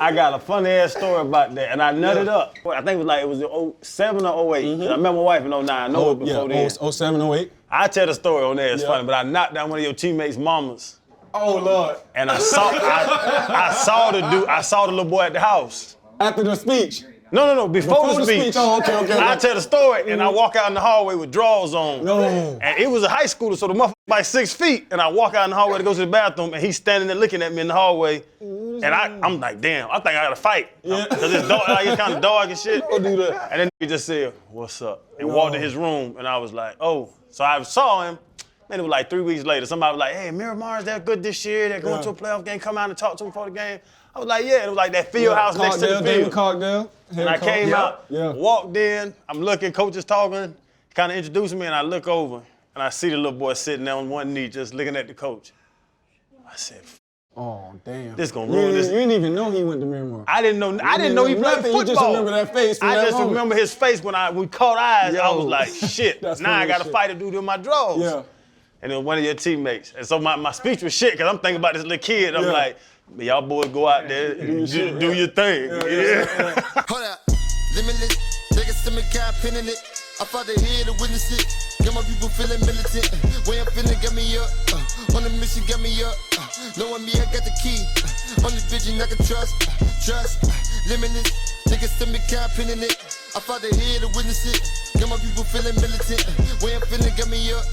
I got a funny ass story about that, and I nutted up. I think it was 07 or 08. I met my wife in 09. I know it before then. 07, 08. I tell the story on there. It's funny, but I knocked down one of your teammates' mamas. Oh Lord! And I saw the little boy at the house. After the speech. No, before the speech. Oh, okay. I tell the story, and I walk out in the hallway with drawers on. No. And it was a high schooler, so the motherfucker like 6 feet, and I walk out in the hallway to go to the bathroom, and he's standing there looking at me in the hallway, and I'm like, damn, I think I gotta fight. Cause it's dark, it's kind of dark and shit. Don't do that. And then he just said, what's up? And walked in his room, and I was like, oh. So I saw him, and it was like 3 weeks later, somebody was like, hey, Miramar's, they're good this year, they're going to a playoff game, come out and talk to him before the game. I was like, yeah, and it was like that field house next to the field. David Cogdell. And I came out, walked in, I'm looking, coach is talking, kind of introducing me, and I look over, and I see the little boy sitting there on one knee just looking at the coach. I said, oh, damn. This gonna ruin this. You didn't even know he went to Miramar. I didn't know he played football. You just remember that face from I that just moment. remember his face when we caught eyes. I was like, shit, That's now I funny gotta shit. fight a dude in my drawers. Yeah. And it was one of your teammates. And so my speech was shit, because I'm thinking about this little kid. I'm like, y'all boys go out there and do your thing. Yeah. Hold up, limitless, niggas to me, can't pinning it. I fought the head to witness it. Get my people feeling militant. Way I'm feeling, get me up. On the mission, get me up. Knowing me, I got the key. Only vision I can trust. Trust, limitless, niggas to me, can't pinning it. I fought the head to witness it. Get my people feeling militant. Way I'm feeling, get me up.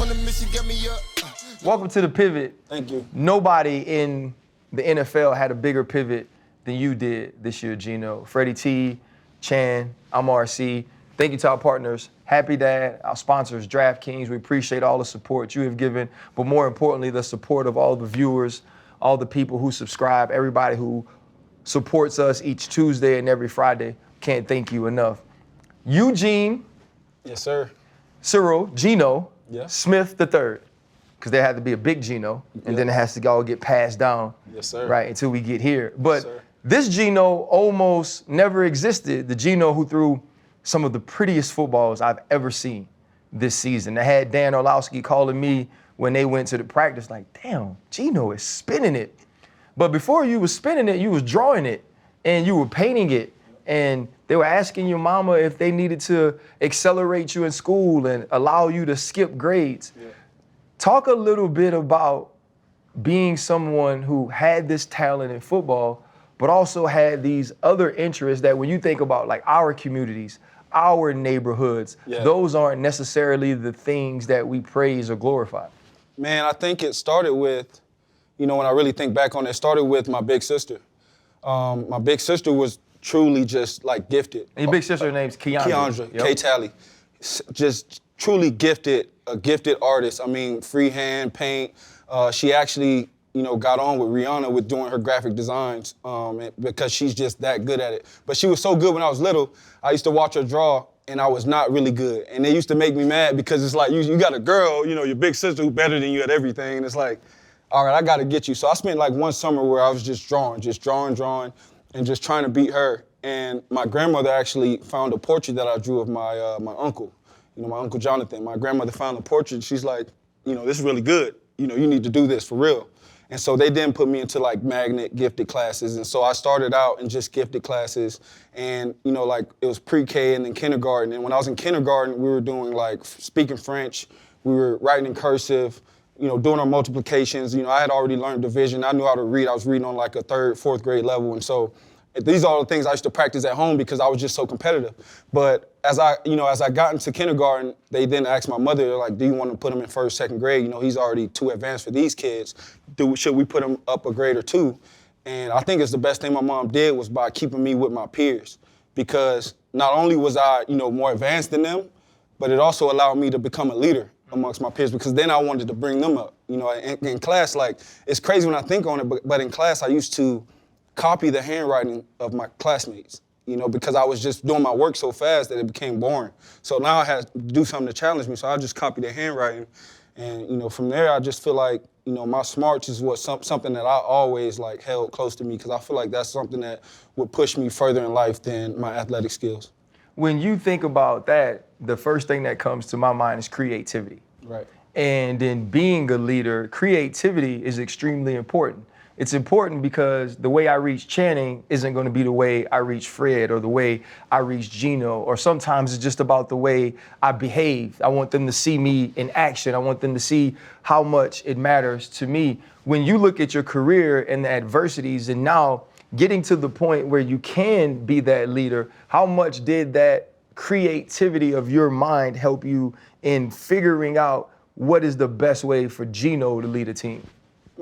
On the mission, get me up. Welcome to The Pivot. Thank you. Nobody in the NFL had a bigger pivot than you did this year, Gino. Freddie T, Chan, I'm RC. Thank you to our partners, Happy Dad, our sponsors, DraftKings. We appreciate all the support you have given, but more importantly, the support of all the viewers, all the people who subscribe, everybody who supports us each Tuesday and every Friday. Can't thank you enough. Eugene. Yes, sir. Cyril, Gino, Yeah. Smith III. Because there had to be a big Gino, and then it has to all get passed down, Yes, sir. right, until we get here. But sir. this Gino almost never existed, the Gino who threw some of the prettiest footballs I've ever seen this season. I had Dan Orlowski calling me when they went to the practice like, damn, Gino is spinning it. But before you was spinning it, you was drawing it, and you were painting it, and they were asking your mama if they needed to accelerate you in school and allow you to skip grades. Yeah. Talk a little bit about being someone who had this talent in football, but also had these other interests that when you think about like our communities, our neighborhoods, those aren't necessarily the things that we praise or glorify. Man, I think it started with, when I really think back on it, it started with my big sister. My big sister was truly just like gifted. And your big sister name's Keandra. K. Talley. Just truly gifted, a gifted artist. I mean, freehand, paint. She actually, got on with Rihanna with doing her graphic designs because she's just that good at it. But she was so good when I was little, I used to watch her draw and I was not really good. And they used to make me mad because it's like, you got a girl, your big sister who's better than you at everything. And it's like, all right, I got to get you. So I spent like one summer where I was just drawing, and just trying to beat her. And my grandmother actually found a portrait that I drew of my uncle, my Uncle Jonathan. My grandmother found a portrait. She's like, this is really good. You need to do this for real. And so they then put me into like magnet gifted classes. And so I started out in just gifted classes. And, it was pre-K and then kindergarten. And when I was in kindergarten, we were doing like speaking French. We were writing in cursive, doing our multiplications. I had already learned division. I knew how to read. I was reading on like a 3rd, 4th grade level. And so these are all the things I used to practice at home because I was just so competitive. But as I got into kindergarten, they then asked my mother, like, do you want to put him in 1st, 2nd grade? He's already too advanced for these kids. Should we put him up a grade or 2? And I think it's the best thing my mom did was by keeping me with my peers, because not only was I, more advanced than them, but it also allowed me to become a leader amongst my peers, because then I wanted to bring them up. In class, like, it's crazy when I think on it, but in class I used to copy the handwriting of my classmates, because I was just doing my work so fast that it became boring. So now I had to do something to challenge me, so I just copied their handwriting. And, from there, I just feel like, my smarts is something that I always, like, held close to me, because I feel like that's something that would push me further in life than my athletic skills. When you think about that, the first thing that comes to my mind is creativity. Right. And in being a leader, creativity is extremely important. it's important because the way I reach Channing isn't going to be the way I reach Fred or the way I reach Gino, or sometimes it's just about the way I behave. I want them to see me in action. I want them to see how much it matters to me. When you look at your career and the adversities and now getting to the point where you can be that leader, how much did that creativity of your mind help you in figuring out what is the best way for Gino to lead a team?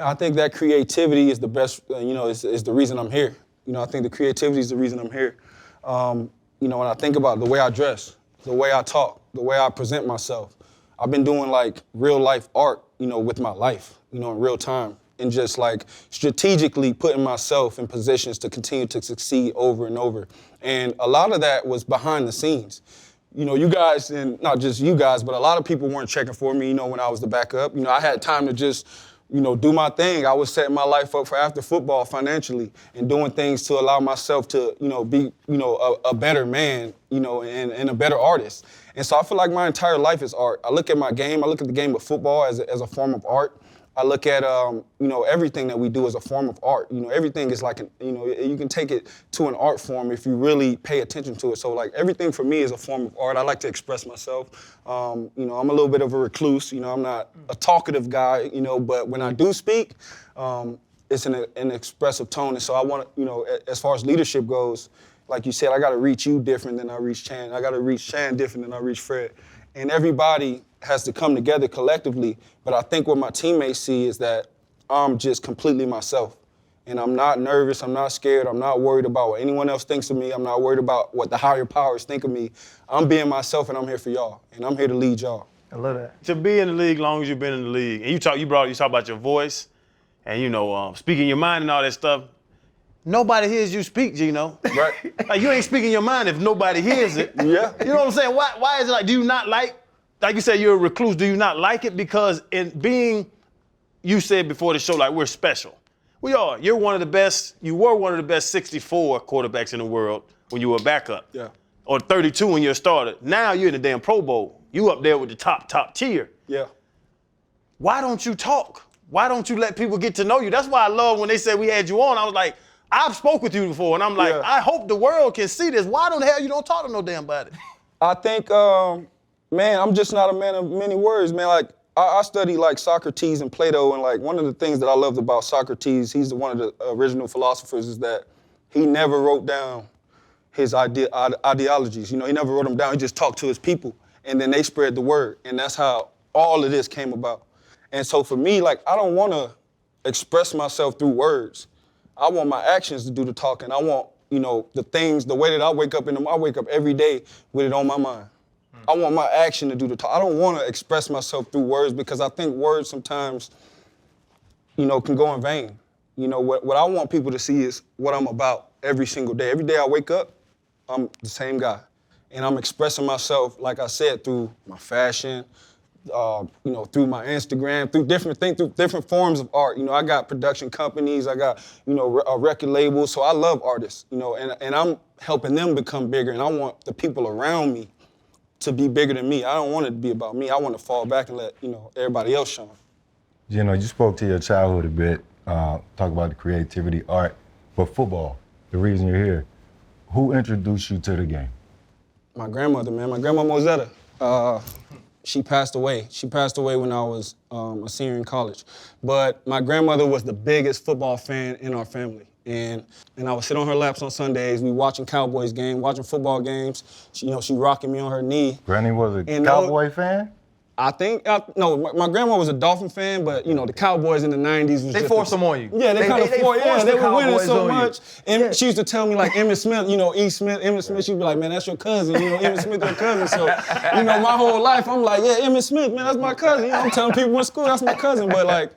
I think that creativity is the best, is the reason I'm here. I think the creativity is the reason I'm here. When I think about the way I dress, the way I talk, the way I present myself, I've been doing like real life art, with my life, in real time. And just like strategically putting myself in positions to continue to succeed over and over. And a lot of that was behind the scenes. You guys, and not just you guys, but a lot of people weren't checking for me, when I was the backup. I had time to just do my thing. I was setting my life up for after football financially and doing things to allow myself to, be, a better man, and a better artist. And so I feel like my entire life is art. I look at my game, I look at the game of football as a form of art. I look at, everything that we do as a form of art. Everything is like, you can take it to an art form if you really pay attention to it. So like everything for me is a form of art. I like to express myself. I'm a little bit of a recluse. I'm not a talkative guy, but when I do speak, it's in an expressive tone. And so I want to, as far as leadership goes, like you said, I got to reach you different than I reach Chan. I got to reach Chan different than I reach Fred. And everybody has to come together collectively. But I think what my teammates see is that I'm just completely myself. And I'm not nervous, I'm not scared, I'm not worried about what anyone else thinks of me, I'm not worried about what the higher powers think of me. I'm being myself and I'm here for y'all. And I'm here to lead y'all. I love that. To be in the league long as you've been in the league, and you talk about your voice and speaking your mind and all that stuff. Nobody hears you speak, Gino. Right. Like you ain't speaking your mind if nobody hears it. Yeah. You know what I'm saying? Why is it like, do you not like you said, you're a recluse, do you not like it? Because in being, you said before the show, like we're special. We are. You were one of the best 64 quarterbacks in the world when you were a backup. Yeah. Or 32 when you're a starter. Now you're in the damn Pro Bowl. You up there with the top tier. Yeah. Why don't you talk? Why don't you let people get to know you? That's why I love when they said we had you on. I was like, I've spoke with you before, and I'm like, Yeah. I hope the world can see this. Why the hell you don't talk to no damn body? I think, man, I'm just not a man of many words, man. Like, I studied like Socrates and Plato, and like one of the things that I loved about Socrates, he's one of the original philosophers, is that he never wrote down his ideologies. He never wrote them down. He just talked to his people, and then they spread the word, and that's how all of this came about. And so for me, like, I don't want to express myself through words. I want my actions to do the talking. I want, the things, the way that I wake up I wake up every day with it on my mind. I want my action to do the talk. I don't want to express myself through words because I think words sometimes, can go in vain. What I want people to see is what I'm about every single day. Every day I wake up, I'm the same guy. And I'm expressing myself, like I said, through my fashion, through my Instagram, through different things, through different forms of art. I got production companies, I got, a record label. So I love artists, and I'm helping them become bigger. And I want the people around me to be bigger than me. I don't want it to be about me. I want to fall back and let, everybody else shine. You spoke to your childhood a bit, talk about the creativity, art, but football, the reason you're here. Who introduced you to the game? My grandmother, man. My grandma Mozetta. She passed away. She passed away when I was a senior in college. But my grandmother was the biggest football fan in our family. And I would sit on her laps on Sundays. We watching Cowboys games, watching football games. She rocking me on her knee. Granny was a Cowboy fan? I think, no, my grandma was a Dolphin fan, but, the Cowboys in the 90s was They forced them on you. Yeah, they kind of forced. Yeah, they were winning so much. And Yeah. she used to tell me, like, Emmitt Smith, Emmitt Smith, she'd be like, man, that's your cousin. Emmitt Smith, your cousin. So, my whole life, I'm like, yeah, Emmitt Smith, man, that's my cousin. I'm telling people in school, that's my cousin. But, like,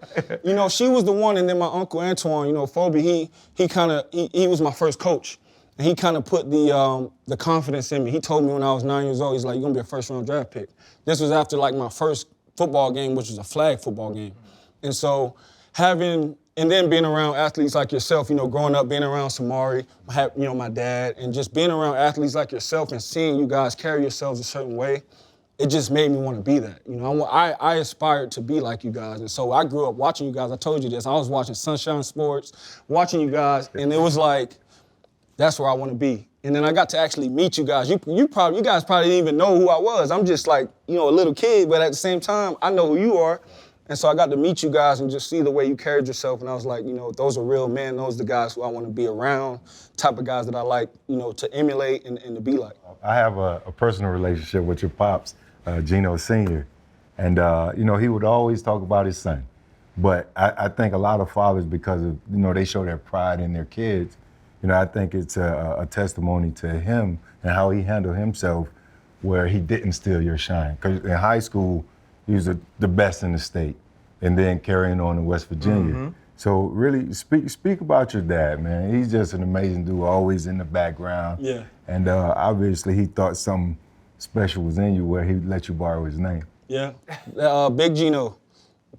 she was the one, and then my Uncle Antoine, Phoebe, he was my first coach. And he kind of put the confidence in me. He told me when I was 9 years old, he's like, you're gonna be a first-round draft pick. This was after like my first football game, which was a flag football game. And so and then being around athletes like yourself, growing up, being around Samari, my dad, and just being around athletes like yourself and seeing you guys carry yourselves a certain way, it just made me want to be that. You know, I aspired to be like you guys. And so I grew up watching you guys. I told you this. I was watching Sunshine Sports, watching you guys, and it was like, that's where I want to be. And then I got to actually meet you guys. You guys probably didn't even know who I was. I'm just like, you know, a little kid, but at the same time, I know who you are. And so I got to meet you guys and just see the way you carried yourself. And I was like, you know, those are real men. Those are the guys who I want to be around, type of guys that I like, you know, to emulate and to be like. I have a personal relationship with your pops, Gino Sr. And, you know, he would always talk about his son. But I think a lot of fathers, because of, you know, they show their pride in their kids, you know, I think it's a testimony to him and how he handled himself where he didn't steal your shine. Because in high school, he was the best in the state, and then carrying on to West Virginia. Mm-hmm. So really, speak about your dad, man. He's just an amazing dude, always in the background. Yeah. And obviously, he thought something special was in you where he let you borrow his name. Yeah, Big Gino.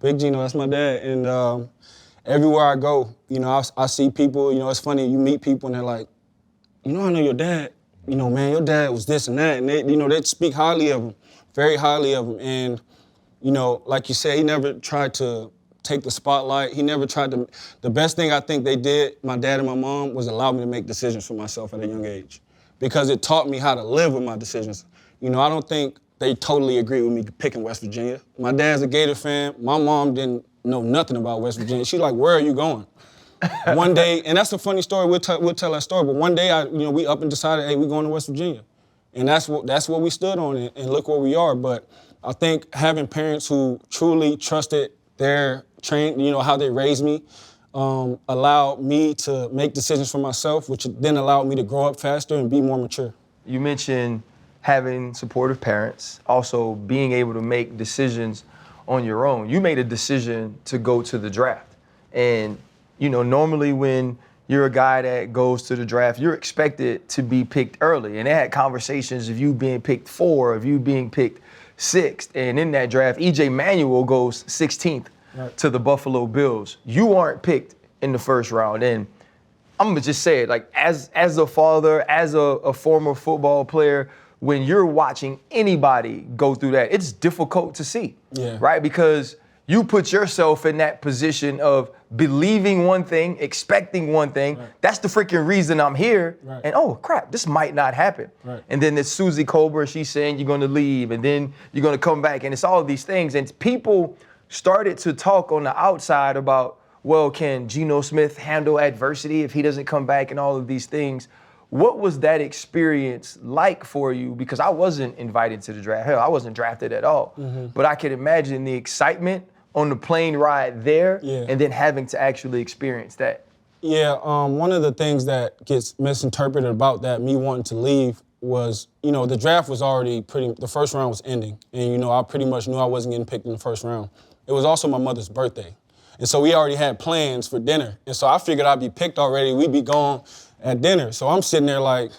Big Gino, that's my dad. And everywhere I go, you know, I see people, you know, it's funny, you meet people and they're like, you know, I know your dad. You know, man, your dad was this and that. And they, you know, they'd speak highly of him, very highly of him. And, you know, like you said, he never tried to take the spotlight. He never tried to, the best thing I think they did, my dad and my mom, was allow me to make decisions for myself at a young age. Because it taught me how to live with my decisions. You know, I don't think they totally agree with me picking West Virginia. My dad's a Gator fan. My mom didn't know nothing about West Virginia. She's like, where are you going? One day, and that's a funny story, we'll tell that story, but one day, we up and decided, hey, we're going to West Virginia. And that's what we stood on, and look where we are. But I think having parents who truly trusted their how they raised me, allowed me to make decisions for myself, which then allowed me to grow up faster and be more mature. You mentioned having supportive parents, also being able to make decisions on your own. You made a decision to go to the draft. And, you know, normally when you're a guy that goes to the draft, you're expected to be picked early. And they had conversations of you being picked 4, of you being picked 6th. And in that draft, E.J. Manuel goes 16th to the Buffalo Bills. You aren't picked in the first round. And I'm gonna just say it, like as a father, as a former football player, when you're watching anybody go through that, it's difficult to see, right? Because you put yourself in that position of believing one thing, expecting one thing. Right. That's the freaking reason I'm here. Right. And oh crap, this might not happen. Right. And then there's Susie Colbert, she's saying you're gonna leave and then you're gonna come back. And it's all of these things. And people started to talk on the outside about, well, can Geno Smith handle adversity if he doesn't come back and all of these things? What was that experience like for you? Because I wasn't invited to the draft. Hell, I wasn't drafted at all. Mm-hmm. But I could imagine the excitement on the plane ride there and then having to actually experience that. Yeah, one of the things that gets misinterpreted about that, me wanting to leave, was, you know, the draft was already the first round was ending. And, you know, I pretty much knew I wasn't getting picked in the first round. It was also my mother's birthday. And so we already had plans for dinner. And so I figured I'd be picked already. We'd be gone at dinner. So I'm sitting there like,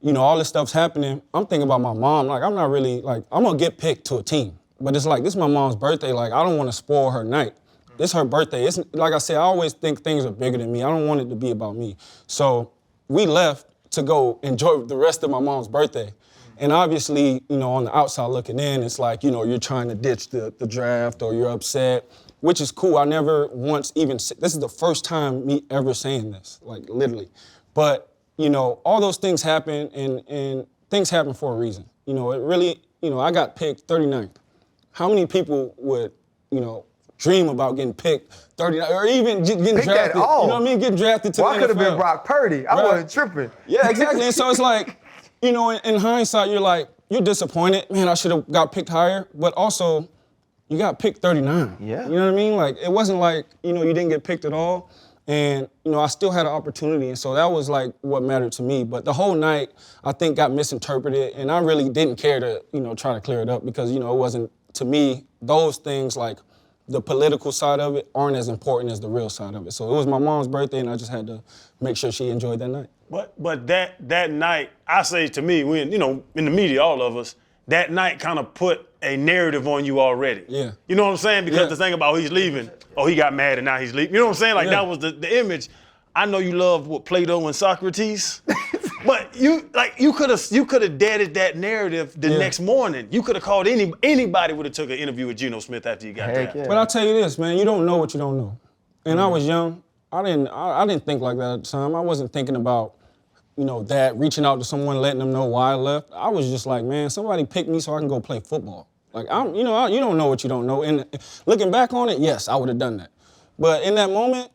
you know, all this stuff's happening. I'm thinking about my mom. Like, I'm not really, like, I'm going to get picked to a team. But it's like, this is my mom's birthday. Like, I don't want to spoil her night. This is her birthday. It's, like I said, I always think things are bigger than me. I don't want it to be about me. So we left to go enjoy the rest of my mom's birthday. And obviously, you know, on the outside looking in, it's like, you know, you're trying to ditch the draft or you're upset, which is cool. I never once even said, this is the first time me ever saying this, like literally. But, you know, all those things happen and things happen for a reason. You know, it really, you know, I got picked 39th. How many people would, you know, dream about getting picked 39th or even getting drafted? You know what I mean? Getting drafted to the NFL. I could have been Brock Purdy. I wasn't tripping. Yeah, exactly. And so it's like, you know, in hindsight, you're like, you're disappointed. Man, I should have got picked higher. But also, you got picked 39. Yeah. You know what I mean? Like, it wasn't like, you know, you didn't get picked at all. And, you know, I still had an opportunity. And so that was, like, what mattered to me. But the whole night, I think, got misinterpreted. And I really didn't care to, you know, try to clear it up because, you know, it wasn't, to me, those things, like, the political side of it aren't as important as the real side of it. So it was my mom's birthday, and I just had to make sure she enjoyed that night. But that night, I say to me, when, you know, in the media, all of us, that night kind of put a narrative on you already. Yeah. You know what I'm saying? Because the thing about he's leaving, oh, he got mad and now he's leaving. You know what I'm saying? Like, that was the image. I know you love Plato and Socrates. But you could have deaded that narrative the next morning. You could have called anybody would have took an interview with Geno Smith after you got Heck there. yeah. But I'll tell you this, man, you don't know what you don't know. And I was young. I didn't think like that at the time. I wasn't thinking about, that, reaching out to someone, letting them know why I left. I was just like, man, somebody pick me so I can go play football. Like, you don't know what you don't know. And looking back on it, yes, I would have done that. But in that moment,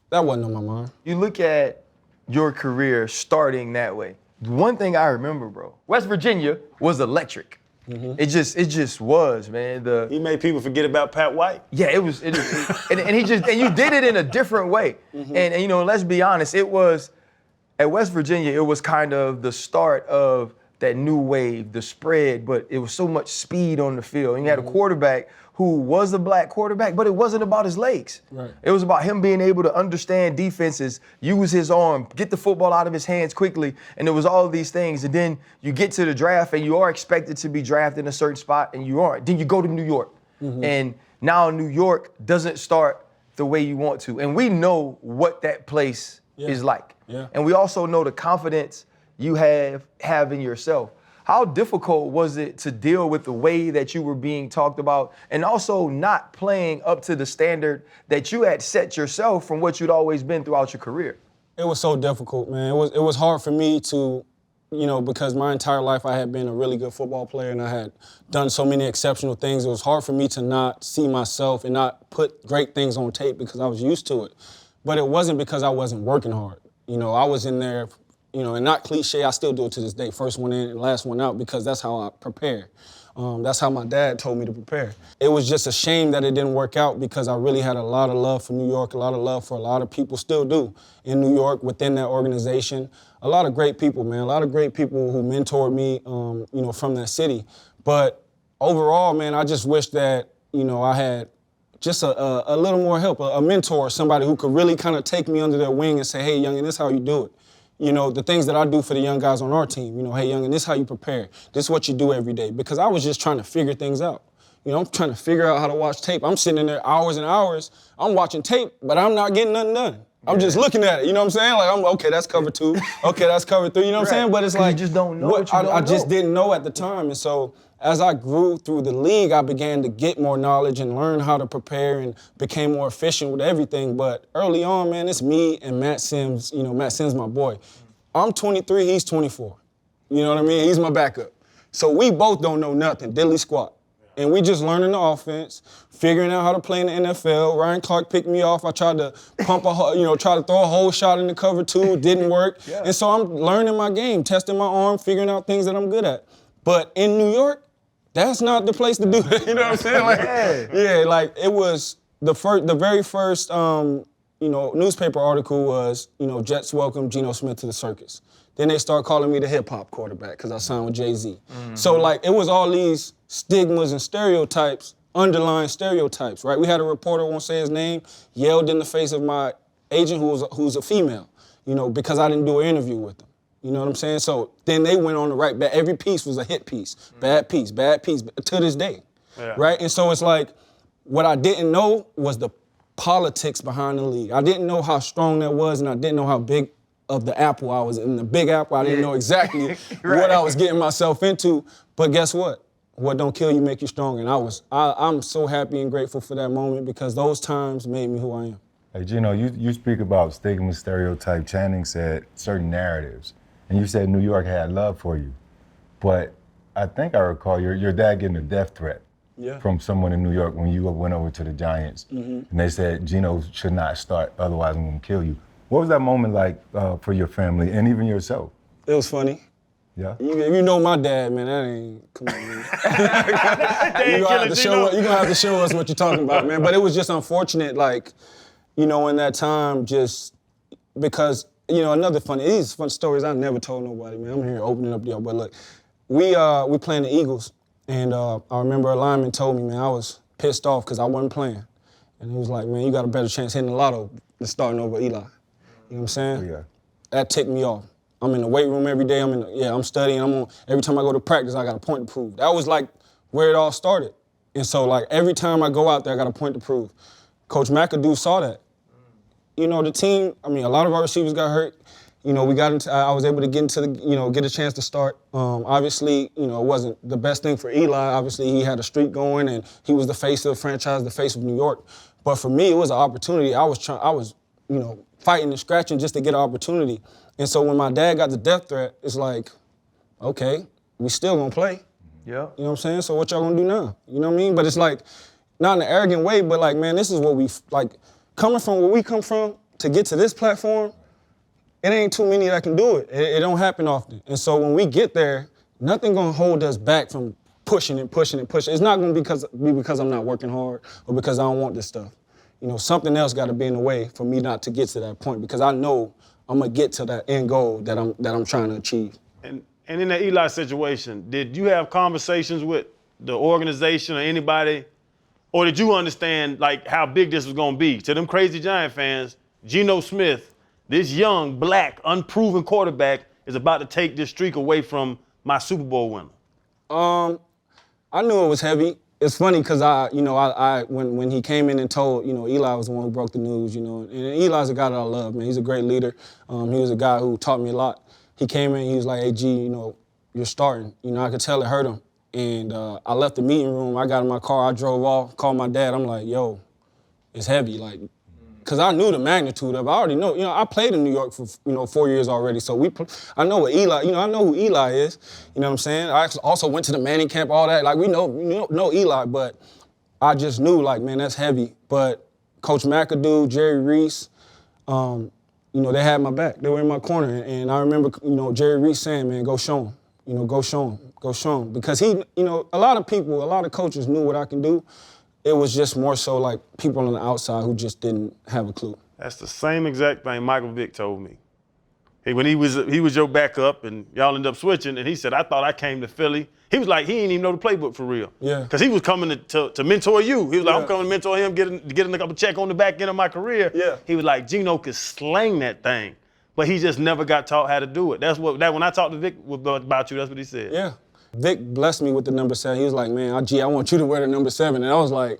that wasn't on my mind. You look at your career starting that way. One thing I remember, bro, West Virginia was electric. It just was, man. He made people forget about Pat White. Yeah, and you did it in a different way. And let's be honest, it was at West Virginia, it was kind of the start of that new wave, the spread, but it was so much speed on the field. And you had a quarterback who was a black quarterback, but it wasn't about his legs. Right. It was about him being able to understand defenses, use his arm, get the football out of his hands quickly, and it was all of these things. And then you get to the draft and you are expected to be drafted in a certain spot and you aren't. Then you go to New York. And now New York doesn't start the way you want to. And we know what that place is like. Yeah. And we also know the confidence you have in yourself. How difficult was it to deal with the way that you were being talked about and also not playing up to the standard that you had set yourself from what you'd always been throughout your career? It was so difficult, man. It was hard for me to, because my entire life I had been a really good football player and I had done so many exceptional things. It was hard for me to not see myself and not put great things on tape because I was used to it. But it wasn't because I wasn't working hard. I was in there, and not cliche, I still do it to this day. First one in and last one out because that's how I prepare. That's how my dad told me to prepare. It was just a shame that it didn't work out because I really had a lot of love for New York, a lot of love for a lot of people, still do, in New York, within that organization. A lot of great people, man, a lot of great people who mentored me, from that city. But overall, man, I just wish that, I had just a little more help, a mentor, somebody who could really kind of take me under their wing and say, hey, youngin, this is how you do it. The things that I do for the young guys on our team, hey, youngin, this is how you prepare. This is what you do every day. Because I was just trying to figure things out. I'm trying to figure out how to watch tape. I'm sitting in there hours and hours. I'm watching tape, but I'm not getting nothing done. I'm just looking at it, you know what I'm saying? Like, okay, that's cover 2. Okay, that's cover 3, you know what I'm saying? But it's like, you just don't know what you don't I just know. didn't know at the time. And so as I grew through the league, I began to get more knowledge and learn how to prepare and became more efficient with everything. But early on, man, it's me and Matt Sims. Matt Sims, my boy. I'm 23, he's 24. You know what I mean? He's my backup. So we both don't know nothing, diddly squat. And we just learning the offense, figuring out how to play in the NFL. Ryan Clark picked me off. I tried to try to throw a whole shot in the cover 2. It didn't work. Yeah. And so I'm learning my game, testing my arm, figuring out things that I'm good at. But in New York, that's not the place to do it. You know what I'm saying? It was the very first newspaper article was, Jets welcome Geno Smith to the circus. Then they start calling me the hip-hop quarterback because I signed with Jay-Z. So, it was all these stigmas and stereotypes, underlying stereotypes, right? We had a reporter, won't say his name, yelled in the face of my agent who's a female, because I didn't do an interview with him. You know what I'm saying? So then they went on to write, every piece was a hit piece, bad piece, to this day, right? And so it's like, what I didn't know was the politics behind the league. I didn't know how strong that was, and I didn't know how big of the apple I was in. The big apple, I didn't know exactly what I was getting myself into. But guess what? What don't kill you make you stronger. And I'm so happy and grateful for that moment because those times made me who I am. Hey, Geno, you speak about stigma, stereotype. Channing said certain narratives. And you said New York had love for you. But I think I recall your dad getting a death threat from someone in New York when you went over to the Giants. And they said, Geno should not start, otherwise I'm going to kill you. What was that moment like for your family and even yourself? It was funny. Yeah? You know my dad, man, that ain't, come on, man. You're gonna have to show us what you're talking about, man. But it was just unfortunate, in that time, just because, these fun stories I never told nobody, man. I'm here opening up the door, but look, we playing the Eagles, and I remember a lineman told me, man, I was pissed off because I wasn't playing. And he was like, man, you got a better chance hitting the lotto than starting over Eli. You know what I'm saying? Yeah. That ticked me off. I'm in the weight room every day. I'm studying. Every time I go to practice, I got a point to prove. That was where it all started. And so every time I go out there, I got a point to prove. Coach McAdoo saw that. The team, a lot of our receivers got hurt. You know, I was able to get get a chance to start. Obviously, you know, it wasn't the best thing for Eli. Obviously, he had a streak going, and he was the face of the franchise, the face of New York. But for me, it was an opportunity. I was, you know, fighting and scratching just to get an opportunity. And so when my dad got the death threat, it's like, okay, we still gonna play. Yeah. You know what I'm saying? So what y'all gonna do now? You know what I mean? But it's like, not in an arrogant way, but like, man, this is what we, like, coming from where we come from to get to this platform, it ain't too many that can do it. It don't happen often. And so when we get there, nothing gonna hold us back from pushing and pushing and pushing. It's not gonna be because I'm not working hard or because I don't want this stuff. You know, something else gotta be in the way for me not to get to that point, because I know I'm gonna get to that end goal that I'm trying to achieve. And in the Eli situation, did you have conversations with the organization or anybody, or did you understand like how big this was gonna be? To them crazy Giant fans, Geno Smith, this young, black, unproven quarterback is about to take this streak away from my Super Bowl winner. I knew it was heavy. It's funny because when he came in and told, you know, Eli was the one who broke the news, you know, and Eli's a guy that I love, man. He's a great leader. He was a guy who taught me a lot. He came in, he was like, hey, G, you know, you're starting. You know, I could tell it hurt him. And I left the meeting room. I got in my car. I drove off, called my dad. I'm like, yo, it's heavy. Like, because I knew the magnitude of it. I already know. You know, I played in New York for, 4 years already. So I know what Eli, I know who Eli is. You know what I'm saying? I also went to the Manning camp, all that. Like, we know Eli, but I just knew, like, man, that's heavy. But Coach McAdoo, Jerry Reese, they had my back. They were in my corner. And I remember, Jerry Reese saying, man, go show him. Go show him. Go show him. Because a lot of coaches knew what I can do. It was just more so like people on the outside who just didn't have a clue. That's the same exact thing Michael Vick told me. When he was your backup and y'all ended up switching, and he said, I thought I came to Philly. He was like, he didn't even know the playbook for real. Yeah. Because he was coming to mentor you. He was like, Yeah. I'm coming to mentor him, getting a couple check on the back end of my career. Yeah. He was like, Geno could slang that thing, but he just never got taught how to do it. When I talked to Vick about you, that's what he said. Yeah. Vic blessed me with the number 7. He was like, man, I want you to wear the number 7. And I was like,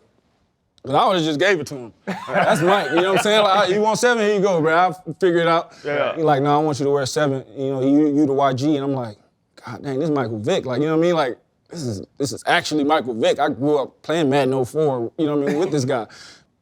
but I would have just gave it to him. That's Mike, you know what I'm saying? Like, you want 7, here you go, bro. I'll figure it out. Yeah. He's like, no, I want you to wear 7. You the YG. And I'm like, God dang, this is Michael Vick. Like, you know what I mean? Like, this is actually Michael Vick. I grew up playing Madden 04, you know what I mean, with this guy.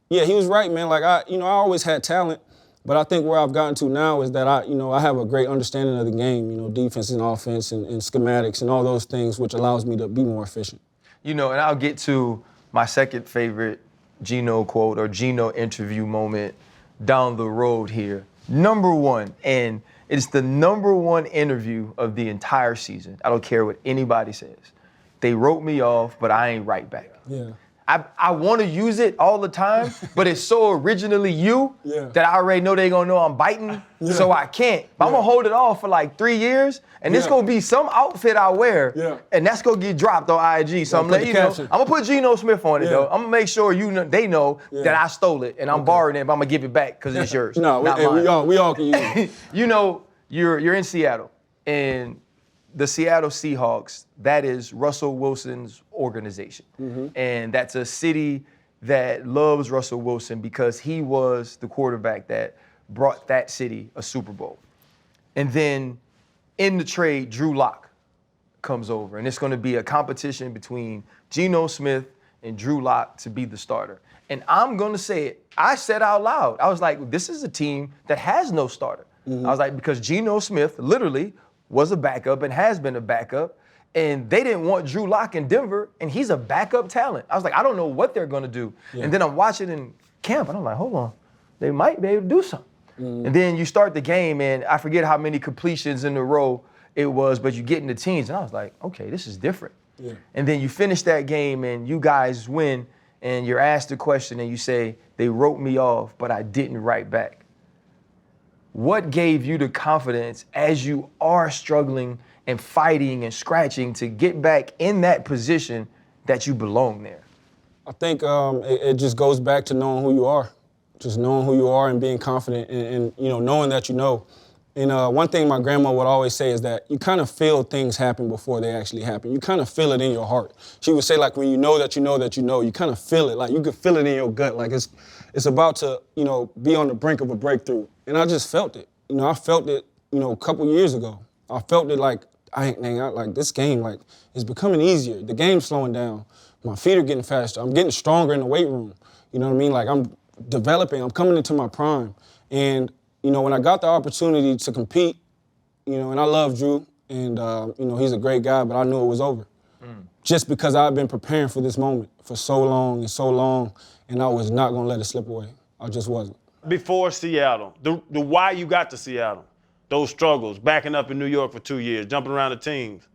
Yeah, he was right, man. Like, I always had talent. But I think where I've gotten to now is that I have a great understanding of the game, defense and offense and schematics and all those things, which allows me to be more efficient. And I'll get to my second favorite Geno quote or Geno interview moment down the road here. Number one, and it's the number one interview of the entire season. I don't care what anybody says. They wrote me off, but I ain't right back. Yeah. I want to use it all the time, but it's so originally you that I already know they're going to know I'm biting, so I can't. But I'm going to hold it off for like 3 years, and it's going to be some outfit I wear, and that's going to get dropped on IG. So I'm going to let you know. I'm going to put Geno Smith on it, though. I'm going to make sure they know that I stole it, and I'm borrowing it, but I'm going to give it back because it's yours. No, not mine. we all can use it. You're in Seattle, and the Seattle Seahawks, that is Russell Wilson's organization. Mm-hmm. And that's a city that loves Russell Wilson because he was the quarterback that brought that city a Super Bowl. And then in the trade, Drew Lock comes over. And it's going to be a competition between Geno Smith and Drew Lock to be the starter. And I'm going to say it. I said out loud, I was like, this is a team that has no starter. Mm-hmm. I was like, because Geno Smith literally was a backup and has been a backup, and they didn't want Drew Lock in Denver, and he's a backup talent. I was like, I don't know what they're gonna do. Yeah. And then I'm watching in camp, and I'm like, hold on, they might be able to do something. Mm. And then you start the game, and I forget how many completions in a row it was, but you get in the teens, and I was like, okay, this is different. Yeah. And then you finish that game, and you guys win, and you're asked a question, and you say, they wrote me off, but I didn't write back. What gave you the confidence as you are struggling and fighting and scratching to get back in that position that you belong there? I think it just goes back to knowing who you are. Just knowing who you are and being confident and knowing that you know. And one thing my grandma would always say is that you kind of feel things happen before they actually happen. You kind of feel it in your heart. She would say, like, when you know that you know that you know, you kind of feel it. Like, you can feel it in your gut. Like, it's about to, be on the brink of a breakthrough. And I just felt it. I felt it a couple years ago. I felt it like, like this game, like, it's becoming easier. The game's slowing down. My feet are getting faster. I'm getting stronger in the weight room. You know what I mean? Like, I'm developing. I'm coming into my prime. And, when I got the opportunity to compete, and I love Drew, and, he's a great guy, but I knew it was over. Just because I've been preparing for this moment for so long, and I was not going to let it slip away. I just wasn't. Before Seattle, the why you got to Seattle, those struggles, backing up in New York for 2 years, jumping around the teams,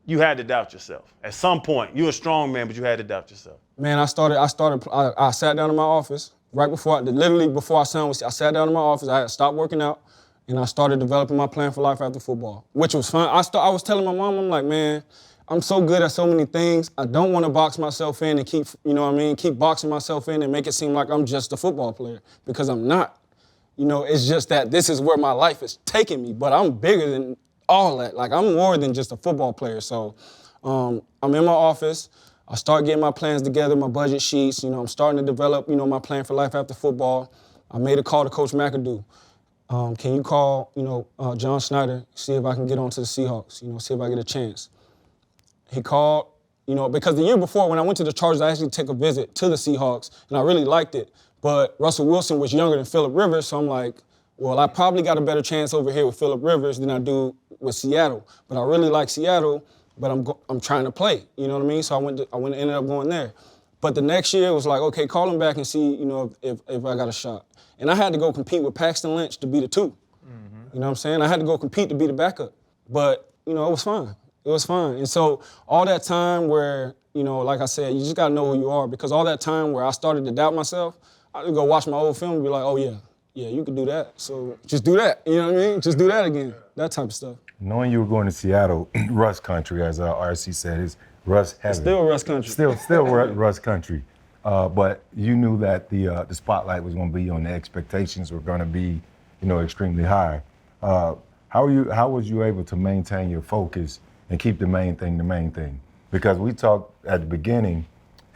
you had to doubt yourself. At some point, you're a strong man, but you had to doubt yourself. Man, I sat down in my office right before, literally before I signed with, I sat down in my office, I had stopped working out, and I started developing my plan for life after football, which was fun. I was telling my mom, I'm like, man, I'm so good at so many things. I don't want to box myself in and keep boxing myself in and make it seem like I'm just a football player, because I'm not. It's just that this is where my life is taking me, but I'm bigger than all that. Like, I'm more than just a football player. So I'm in my office. I start getting my plans together, my budget sheets. I'm starting to develop, my plan for life after football. I made a call to Coach McAdoo. Can you call, John Schneider, see if I can get onto the Seahawks, see if I get a chance. He called, because the year before when I went to the Chargers, I actually took a visit to the Seahawks, and I really liked it. But Russell Wilson was younger than Phillip Rivers, so I'm like, well, I probably got a better chance over here with Phillip Rivers than I do with Seattle. But I really like Seattle, but I'm trying to play, you know what I mean? So I ended up going there. But the next year it was like, okay, call him back and see, if I got a shot. And I had to go compete with Paxton Lynch to be the 2. You know what I'm saying? I had to go compete to be the backup. But, it was fine. It was fine. And so all that time where, like I said, you just got to know who you are, because all that time where I started to doubt myself, I would go watch my old film and be like, oh, yeah, you could do that. So just do that, you know what I mean? Just do that again, that type of stuff. Knowing you were going to Seattle, Russ country, as RC said, is Russ heaven. Still Russ country. Still Russ country. But you knew that the spotlight was going to be on, the expectations were going to be, extremely high. How was you able to maintain your focus and keep the main thing? Because we talked at the beginning,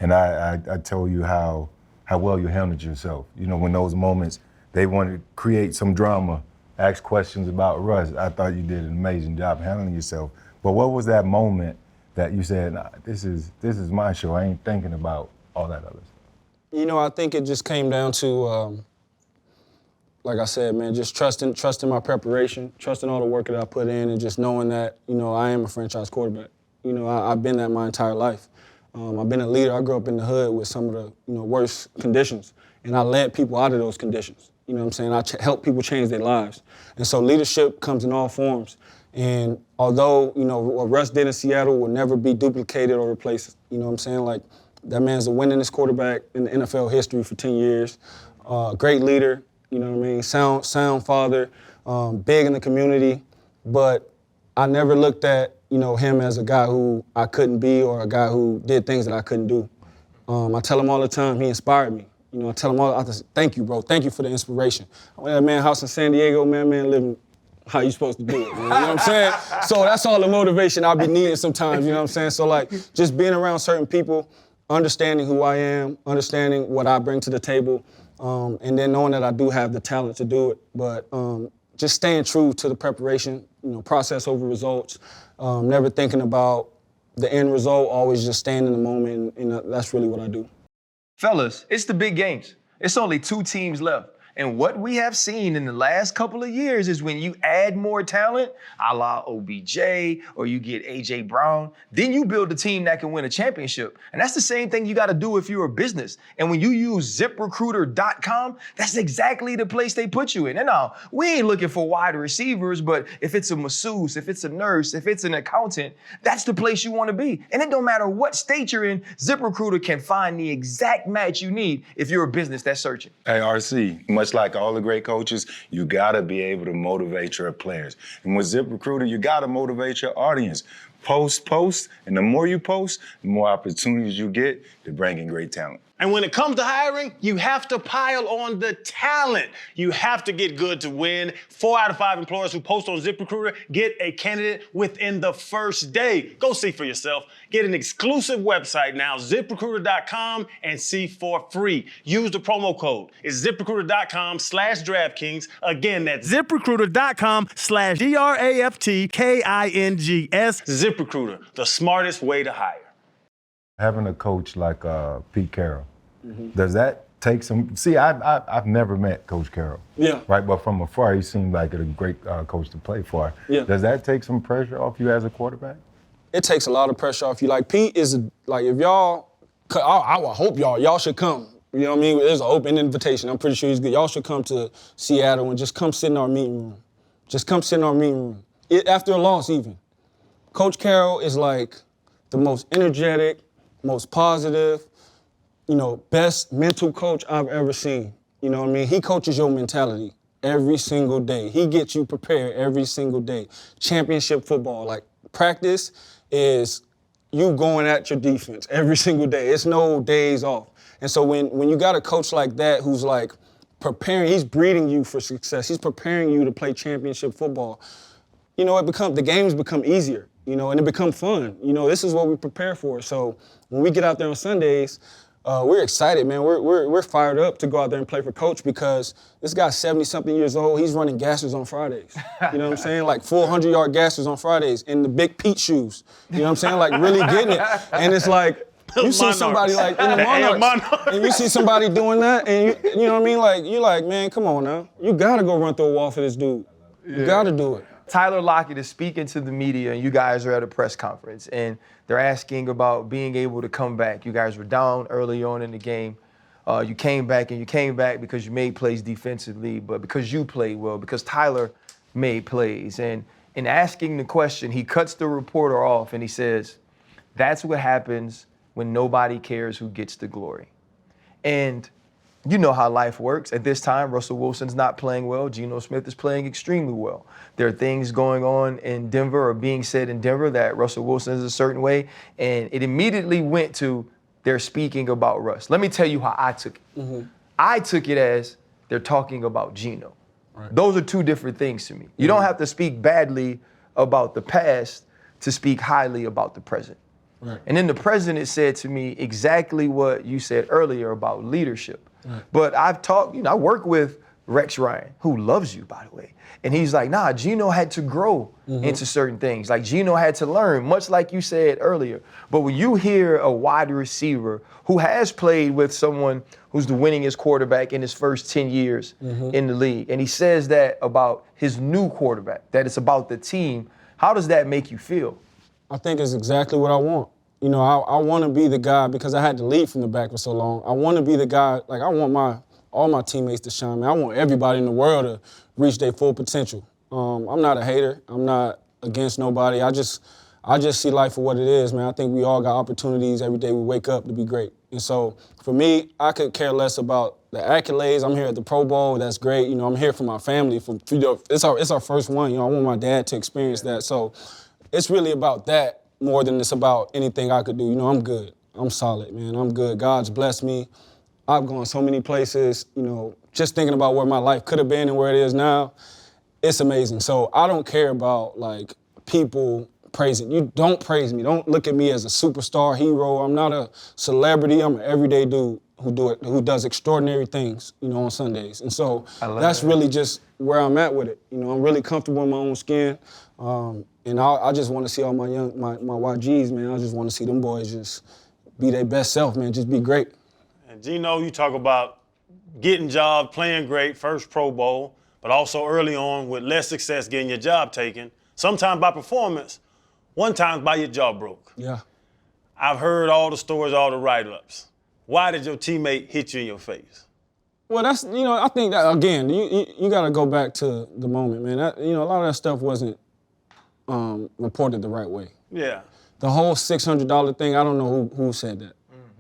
and I told you how well you handled yourself. When those moments, they wanted to create some drama, ask questions about Russ. I thought you did an amazing job handling yourself. But what was that moment that you said, nah, this is my show, I ain't thinking about all that other stuff? I think it just came down to, like I said, man, just trusting my preparation, trusting all the work that I put in, and just knowing that, I am a franchise quarterback. I've been that my entire life. I've been a leader. I grew up in the hood with some of the, worst conditions, and I led people out of those conditions. You know what I'm saying? I help people change their lives. And so leadership comes in all forms. And although, what Russ did in Seattle will never be duplicated or replaced, you know what I'm saying? Like, that man's the winningest quarterback in the NFL history for 10 years. Great leader, you know what I mean? Sound father, big in the community. But I never looked at, him as a guy who I couldn't be, or a guy who did things that I couldn't do. I tell him all the time, he inspired me. I tell him I just, thank you, bro. Thank you for the inspiration. I went to that man's house in San Diego, man living how you supposed to do it, man. You know what I'm saying? So that's all the motivation I'll be needing sometimes, you know what I'm saying? So, like, just being around certain people, understanding who I am, understanding what I bring to the table, and then knowing that I do have the talent to do it. But just staying true to the preparation, process over results, never thinking about the end result, always just staying in the moment, and that's really what I do. Fellas, it's the big games. It's only 2 teams left. And what we have seen in the last couple of years is when you add more talent, a la OBJ, or you get A.J. Brown, then you build a team that can win a championship. And that's the same thing you got to do if you're a business. And when you use ZipRecruiter.com, that's exactly the place they put you in. And now, we ain't looking for wide receivers, but if it's a masseuse, if it's a nurse, if it's an accountant, that's the place you want to be. And it don't matter what state you're in, ZipRecruiter can find the exact match you need if you're a business that's searching. Hey, RC, much like all the great coaches, you gotta be able to motivate your players. And with ZipRecruiter, you gotta motivate your audience. Post, and the more you post, the more opportunities you get to bring in great talent. And when it comes to hiring, you have to pile on the talent. You have to get good to win. 4 out of 5 employers who post on ZipRecruiter get a candidate within the first day. Go see for yourself. Get an exclusive website now, ZipRecruiter.com, and see for free. Use the promo code. It's ZipRecruiter.com/DraftKings. Again, that's ZipRecruiter.com/DraftKings. ZipRecruiter, the smartest way to hire. Having a coach like Pete Carroll, does that take some? See, I've never met Coach Carroll. Yeah. Right, but from afar, he seemed like a great coach to play for. Yeah. Does that take some pressure off you as a quarterback? It takes a lot of pressure off you. Like Pete is like, if y'all, I would hope y'all should come. You know what I mean? There's an open invitation. I'm pretty sure he's good. Y'all should come to Seattle and just come sit in our meeting room. Just come sit in our meeting room. After a loss even. Coach Carroll is like the most energetic, most positive, best mental coach I've ever seen. You know what I mean? He coaches your mentality every single day. He gets you prepared every single day. Championship football, like practice is you going at your defense every single day. It's no days off. And so when you got a coach like that who's like preparing, he's breeding you for success. He's preparing you to play championship football. The games become easier, and it become fun. This is what we prepare for. So when we get out there on Sundays, we're excited, man. We're fired up to go out there and play for Coach because this guy's 70-something years old. He's running gassers on Fridays. You know what I'm saying? Like 400-yard gassers on Fridays in the big Pete shoes. You know what I'm saying? Like really getting it. And it's like, you see somebody like in the Monarchs, and you see somebody doing that, and you know what I mean? Like, you're like, man, come on now. You gotta go run through a wall for this dude. You gotta do it. Tyler Lockett is speaking to the media, and you guys are at a press conference, and they're asking about being able to come back. You guys were down early on in the game. You came back because you made plays defensively, but because you played well, because Tyler made plays. And in asking the question, he cuts the reporter off, and he says, that's what happens when nobody cares who gets the glory. And you know how life works. At this time, Russell Wilson's not playing well. Geno Smith is playing extremely well. There are things going on in Denver or being said in Denver that Russell Wilson is a certain way, and it immediately went to they're speaking about Russ. Let me tell you how I took it. Mm-hmm. I took it as they're talking about Geno. Right. Those are two different things to me. You don't have to speak badly about the past to speak highly about the present. Right. And then the president said to me exactly what you said earlier about leadership. Right. But I've talked, I work with Rex Ryan, who loves you, by the way. And he's like, nah, Geno had to grow into certain things. Like Geno had to learn, much like you said earlier. But when you hear a wide receiver who has played with someone who's the winningest quarterback in his first 10 years in the league, and he says that about his new quarterback, that it's about the team, how does that make you feel? I think it's exactly what I want. I want to be the guy, because I had to lead from the back for so long. I want to be the guy, like I want all my teammates to shine, man. I want everybody in the world to reach their full potential. I'm not a hater. I'm not against nobody. I just see life for what it is, man. I think we all got opportunities every day we wake up to be great. And so for me, I could care less about the accolades. I'm here at the Pro Bowl. That's great. I'm here for my family. It's our first one. I want my dad to experience that. So it's really about that more than it's about anything I could do. I'm good. I'm solid, man. I'm good. God's blessed me. I've gone so many places, just thinking about where my life could have been and where it is now, it's amazing. So I don't care about, like, people praising. You don't praise me. Don't look at me as a superstar hero. I'm not a celebrity. I'm an everyday dude who does extraordinary things, on Sundays. And so that's really just where I'm at with it. I'm really comfortable in my own skin. And I just want to see all my YGs, man. I just want to see them boys just be their best self, man. Just be great. And Geno, you talk about getting jobs, playing great, first Pro Bowl, but also early on with less success getting your job taken, sometimes by performance, one time by your jaw broke. Yeah. I've heard all the stories, all the write-ups. Why did your teammate hit you in your face? Well, that's, I think that, again, you got to go back to the moment, man. A lot of that stuff wasn't reported the right way. Yeah. The whole $600 thing, I don't know who said that.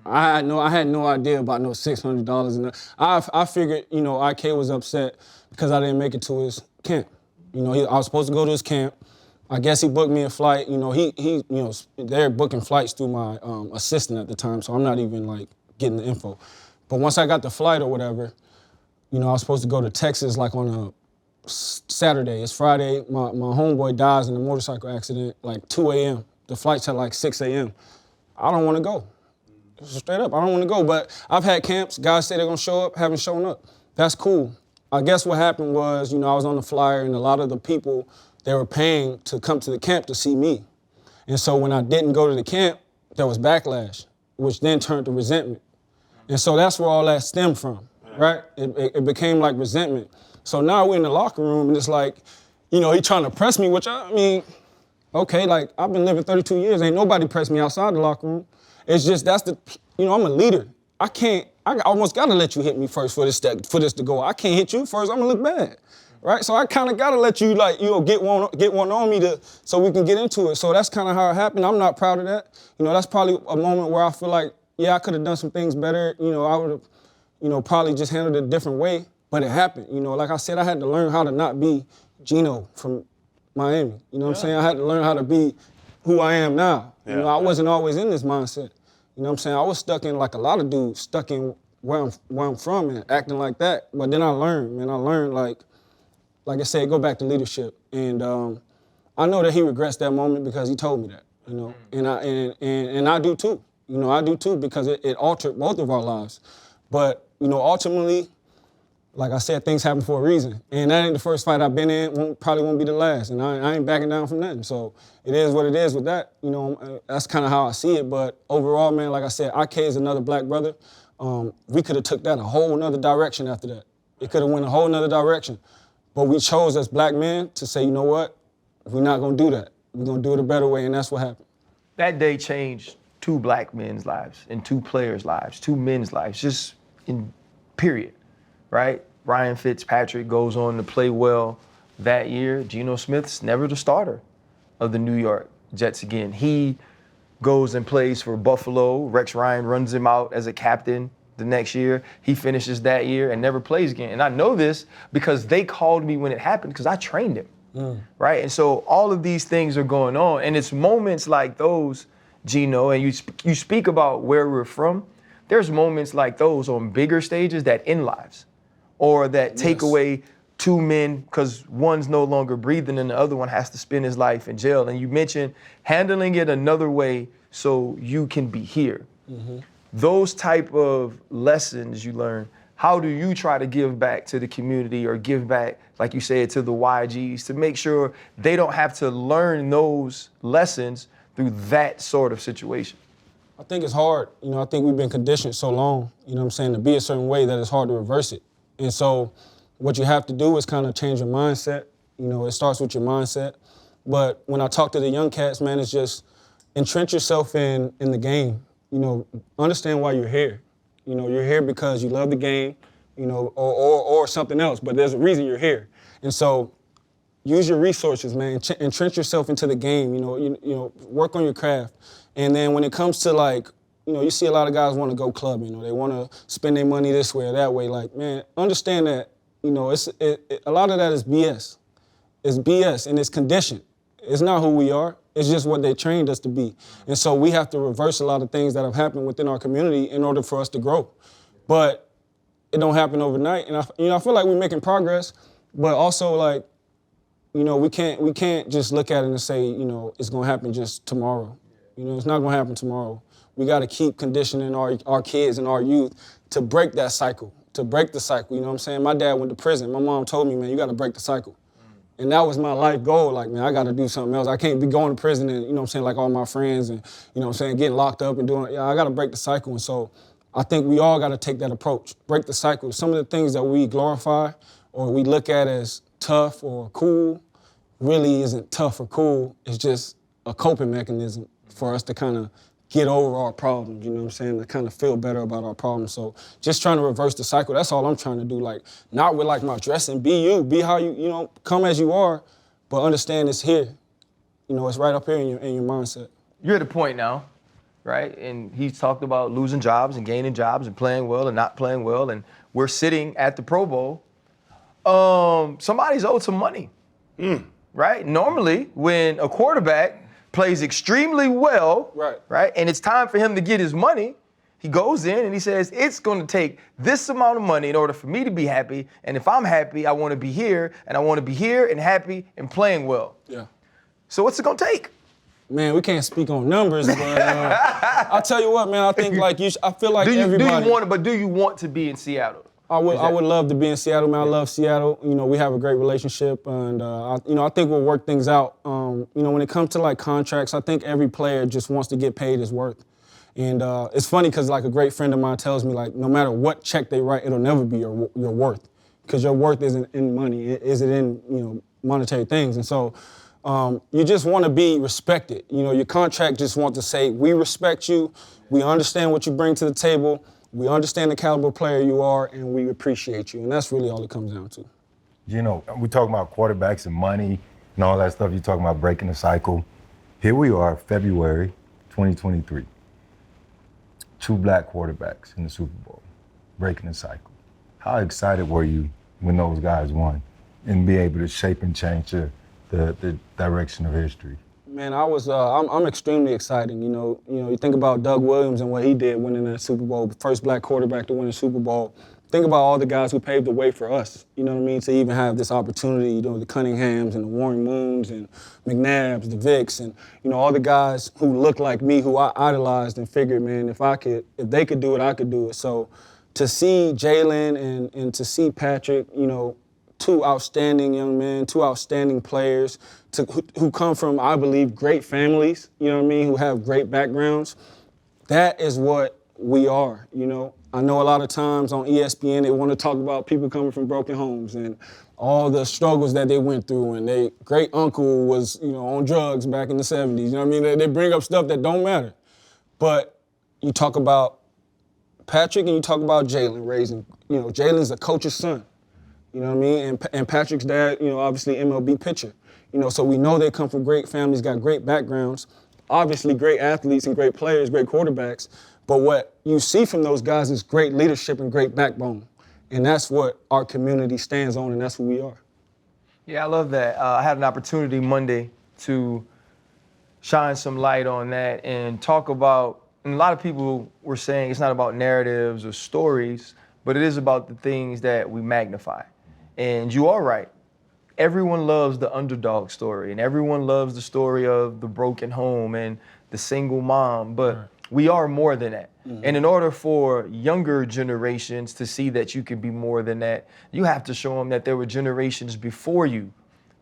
I had no idea about no $600. And I figured, IK was upset because I didn't make it to his camp. I was supposed to go to his camp. I guess he booked me a flight. You know, they're booking flights through my assistant at the time, so I'm not even like getting the info. But once I got the flight or whatever, you know, I was supposed to go to Texas like on a Saturday. It's Friday. My homeboy dies in a motorcycle accident like 2 a.m. The flight's at like 6 a.m. I don't want to go. Straight up, I don't want to go. But I've had camps. Guys say they're gonna show up, haven't shown up. That's cool. I guess what happened was, you know, I was on the flyer and a lot of the people, they were paying to come to the camp to see me. And so when I didn't go to the camp, there was backlash, which then turned to resentment. And so that's where all that stemmed from, right? It became like resentment. So now we're in the locker room and it's like, you know, he trying to press me, which I mean, okay, like I've been living 32 years, ain't nobody pressed me outside the locker room. It's just, you know, I'm a leader. I almost gotta let you hit me first for this to go. I can't hit you first, I'm gonna look bad, right? So I kinda gotta let you like, you know, get one on me so we can get into it. So that's kinda how it happened. I'm not proud of that. You know, that's probably a moment where I feel like, yeah, I could have done some things better. You know, I would have, you know, probably just handled it a different way, but it happened. You know, like I said, I had to learn how to not be Gino from Miami. You know what I'm saying? I had to learn how to be who I am now. You know, I wasn't always in this mindset. You know what I'm saying? I was stuck in like a lot of dudes, stuck in where I'm from and acting like that. But then I learned, man. I learned like I said, go back to leadership. And I know that he regrets that moment because he told me that. You know, and I do too. You know, I do too because it altered both of our lives. But you know, ultimately, like I said, things happen for a reason. And that ain't the first fight I've been in, probably won't be the last. And I ain't backing down from nothing. So it is what it is with that. You know, that's kind of how I see it. But overall, man, like I said, IK is another black brother. We could have took that a whole nother direction after that. It could have went a whole nother direction. But we chose as black men to say, you know what? We're not gonna do that. We're gonna do it a better way, and that's what happened. That day changed 2 black men's lives and 2 players' lives, 2 men's lives, just in period, right? Ryan Fitzpatrick goes on to play well that year. Geno Smith's never the starter of the New York Jets again. He goes and plays for Buffalo. Rex Ryan runs him out as a captain the next year. He finishes that year and never plays again. And I know this because they called me when it happened because I trained him, right? And so all of these things are going on. And it's moments like those, Geno, and you speak about where we're from. There's moments like those on bigger stages that end lives or that take away 2 men because one's no longer breathing and the other one has to spend his life in jail. And you mentioned handling it another way so you can be here. Those type of lessons you learn, how do you try to give back to the community or give back, like you said, to the YGs to make sure they don't have to learn those lessons through that sort of situation? I think it's hard. You know, I think we've been conditioned so long, you know what I'm saying, to be a certain way that it's hard to reverse it. And so what you have to do is kind of change your mindset. You know, it starts with your mindset. But when I talk to the young cats, man, it's just entrench yourself in the game. You know, understand why you're here. You know, you're here because you love the game, you know, or something else, but there's a reason you're here. And so use your resources, man. Entrench yourself into the game, you know, work on your craft. And then when it comes to like, you know, you see a lot of guys want to go clubbing or they want to spend their money this way or that way. Like, man, understand that, you know, a lot of that is BS. It's BS and it's conditioned. It's not who we are. It's just what they trained us to be. And so we have to reverse a lot of things that have happened within our community in order for us to grow. But it don't happen overnight. And I feel like we're making progress, but also like, you know, we can't just look at it and say, you know, it's gonna happen just tomorrow. You know, it's not gonna happen tomorrow. We gotta keep conditioning our kids and our youth to break that cycle, to break the cycle, you know what I'm saying? My dad went to prison. My mom told me, man, you gotta break the cycle. And that was my life goal, like, man, I gotta do something else. I can't be going to prison and, you know what I'm saying, like all my friends and, you know what I'm saying, getting locked up and doing, I gotta break the cycle. And so I think we all gotta take that approach, break the cycle. Some of the things that we glorify or we look at as tough or cool really isn't tough or cool. It's just a coping mechanism for us to kind of get over our problems, you know what I'm saying, to kind of feel better about our problems. So just trying to reverse the cycle, that's all I'm trying to do. Like, not with like my dressing, be you, be how you know, come as you are, but understand it's here. You know, it's right up here in your mindset. You're at a point now, right? And he's talked about losing jobs and gaining jobs and playing well and not playing well. And we're sitting at the Pro Bowl. Somebody's owed some money, right? Normally, when a quarterback plays extremely well, right, and it's time for him to get his money, he goes in and he says, it's going to take this amount of money in order for me to be happy. And if I'm happy, I want to be here, and I want to be here and happy and playing well. Yeah. So what's it going to take? Man, we can't speak on numbers, but I'll tell you what, man. I think I feel like everybody. Do you want to be in Seattle? I would love to be in Seattle, man. I love Seattle. You know, we have a great relationship, and I think we'll work things out. When it comes to like contracts, I think every player just wants to get paid his worth. And it's funny because like a great friend of mine tells me like, no matter what check they write, it'll never be your worth, because your worth isn't in money, it isn't in monetary things. And so you just want to be respected. You know, your contract just wants to say, we respect you, we understand what you bring to the table. We understand the caliber player you are, and we appreciate you. And that's really all it comes down to. You know, we're talking about quarterbacks and money and all that stuff. You're talking about breaking the cycle. Here we are, February 2023. 2 black quarterbacks in the Super Bowl, breaking the cycle. How excited were you when those guys won and be able to shape and change the direction of history? Man, I'm extremely excited. You think about Doug Williams and what he did winning that Super Bowl, first black quarterback to win a Super Bowl. Think about all the guys who paved the way for us, you know what I mean, to even have this opportunity, the Cunninghams and the Warren Moons and McNabbs, the Vicks, and, all the guys who looked like me, who I idolized and figured, man, if they could do it, I could do it. So to see Jalen and to see Patrick, 2 outstanding young men, 2 outstanding players who come from, I believe, great families, who have great backgrounds. That is what we are, I know a lot of times on ESPN they want to talk about people coming from broken homes and all the struggles that they went through, and their great uncle was, on drugs back in the 70s. You know what I mean? They bring up stuff that don't matter. But you talk about Patrick and you talk about Jalen raising, Jalen's a coach's son. You know what I mean? And Patrick's dad, obviously MLB pitcher. So we know they come from great families, got great backgrounds, obviously great athletes and great players, great quarterbacks. But what you see from those guys is great leadership and great backbone. And that's what our community stands on, and that's who we are. Yeah, I love that. I had an opportunity Monday to shine some light on that and talk about, and a lot of people were saying it's not about narratives or stories, but it is about the things that we magnify. And you are right. Everyone loves the underdog story, and everyone loves the story of the broken home and the single mom, but we are more than that. Mm-hmm. And in order for younger generations to see that you can be more than that, you have to show them that there were generations before you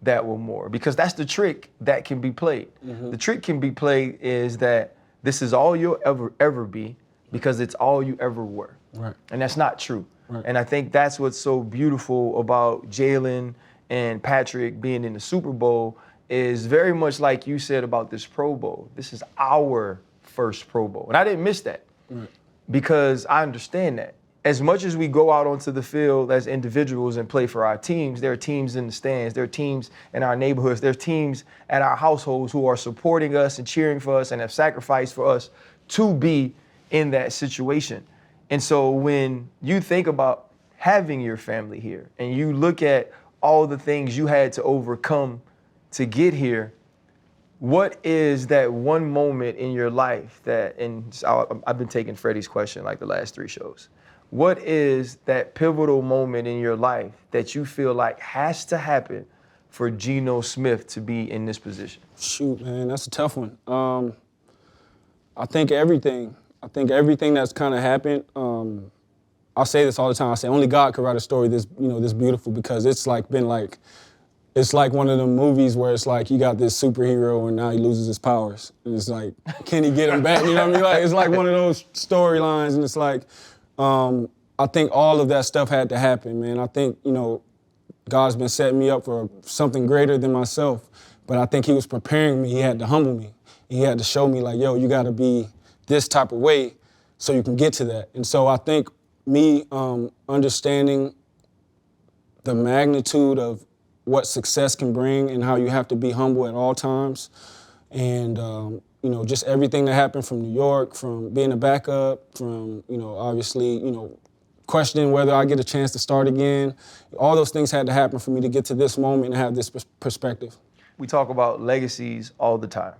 that were more, because that's the trick that can be played. Mm-hmm. The trick can be played is that this is all you'll ever be because it's all you ever were. Right. And that's not true. Right. And I think that's what's so beautiful about Jalen and Patrick being in the Super Bowl is very much like you said about this Pro Bowl. This is our first Pro Bowl. And I didn't miss that because I understand that. As much as we go out onto the field as individuals and play for our teams, there are teams in the stands, there are teams in our neighborhoods, there are teams at our households who are supporting us and cheering for us and have sacrificed for us to be in that situation. And so when you think about having your family here and you look at all the things you had to overcome to get here, what is that one moment in your life that, and I've been taking Freddie's question like the last 3 shows. What is that pivotal moment in your life that you feel like has to happen for Geno Smith to be in this position? Shoot, man, that's a tough one. I think everything that's kind of happened, I say this all the time. I say only God could write a story this beautiful, because it's like one of them movies where it's like you got this superhero and now he loses his powers. And it's like, can he get him back? You know what I mean? Like, it's like one of those storylines, and it's like, I think all of that stuff had to happen, man. I think, God's been setting me up for something greater than myself, but I think he was preparing me. He had to humble me. He had to show me like, yo, you gotta be this type of way so you can get to that. And so I think me understanding the magnitude of what success can bring and how you have to be humble at all times, and just everything that happened from New York, from being a backup, from obviously questioning whether I get a chance to start again. All those things had to happen for me to get to this moment and have this perspective. we talk about legacies all the time.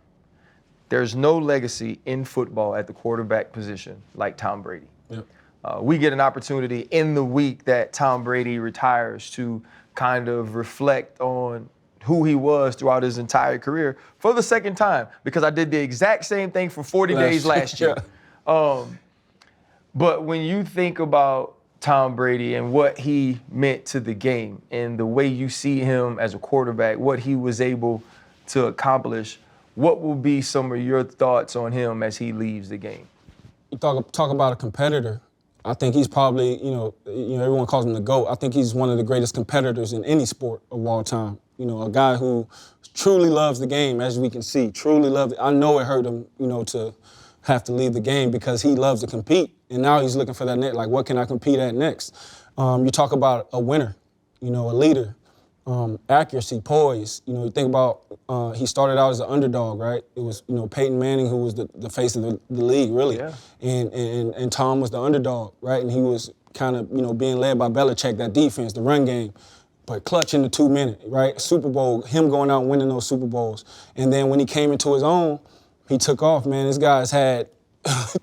There's no legacy in football at the quarterback position like Tom Brady. Yep. We get an opportunity in the week that Tom Brady retires to kind of reflect on who he was throughout his entire career for the second time, because I did the exact same thing for 40 days last year. But when you think about Tom Brady and what he meant to the game and the way you see him as a quarterback, what he was able to accomplish, what will be some of your thoughts on him as he leaves the game? You talk about a competitor. I think he's probably, everyone calls him the GOAT. I think he's one of the greatest competitors in any sport of all time. A guy who truly loves the game, as we can see, truly loves it. I know it hurt him, to have to leave the game because he loves to compete. And now he's looking for that next, like, what can I compete at next? You talk about a winner, a leader, accuracy, poise. You think about, he started out as an underdog, right? It was, Peyton Manning who was the face of the league, really. Yeah. And Tom was the underdog, right? And he was kind of, being led by Belichick, that defense, the run game. But clutch in the 2 minute, right? Super Bowl, him going out and winning those Super Bowls. And then when he came into his own, he took off, man. This guy's had